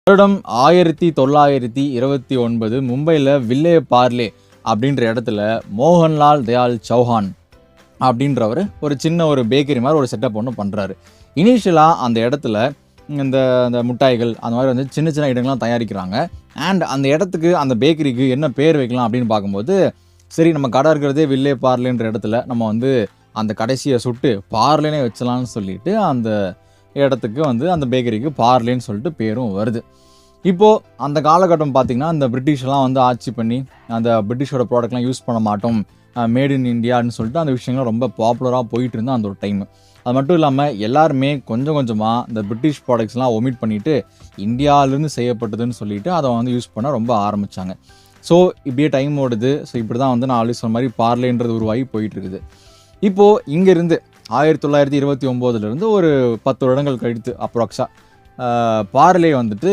வருடம் 1929 மும்பையில் வில்லே பார்லே அப்படின்ற இடத்துல மோகன்லால் தயாள் சௌஹான் அப்படின்றவர் ஒரு சின்ன ஒரு பேக்கரி மாதிரி ஒரு செட்டப் ஒன்று பண்ணுறாரு. இனிஷியலாக அந்த இடத்துல இந்த அந்த முட்டாய்கள் அந்த மாதிரி வந்து சின்ன சின்ன ஐட்டங்கள்லாம் தயாரிக்கிறாங்க. அண்ட் அந்த இடத்துக்கு அந்த பேக்கரிக்கு என்ன பேர் வைக்கலாம் அப்படின்னு பார்க்கும்போது, சரி நம்ம கடை இருக்கிறதே வில்லே பார்லேன்ற இடத்துல நம்ம வந்து அந்த கடைசியை சுட்டு பார்லேனே வச்சலாம்னு சொல்லிட்டு அந்த இடத்துக்கு வந்து அந்த பேக்கரிக்கு பார்லேன்னு சொல்லிட்டு பேரும் வருது. இப்போது அந்த காலகட்டம் பார்த்திங்கன்னா அந்த பிரிட்டிஷெலாம் வந்து ஆட்சி பண்ணி அந்த பிரிட்டிஷோட ப்ராடக்ட்லாம் யூஸ் பண்ண மாட்டோம், மேட் இன் இந்தியான்னு சொல்லிட்டு அந்த விஷயங்கள்லாம் ரொம்ப பாப்புலராக போயிட்டு இருந்தால் அந்த ஒரு டைம். அது மட்டும் இல்லாமல் எல்லாருமே கொஞ்சம் கொஞ்சமாக இந்த பிரிட்டிஷ் ப்ராடக்ட்ஸ்லாம் ஒமிட் பண்ணிவிட்டு இந்தியாவிலேருந்து செய்யப்பட்டதுன்னு சொல்லிட்டு அதை வந்து யூஸ் பண்ண ரொம்ப ஆரம்பித்தாங்க. ஸோ இப்படியே டைம் ஓடுது. ஸோ இப்படி தான் வந்து நான் ஆல்ரெடி சொன்ன மாதிரி பார்லேன்றது உருவாகி போயிட்டுருக்குது. இப்போது இங்கேருந்து 1929 ஒரு 10 வருடங்கள் கழித்து அப்ராக்ஸாக பார்லே வந்துட்டு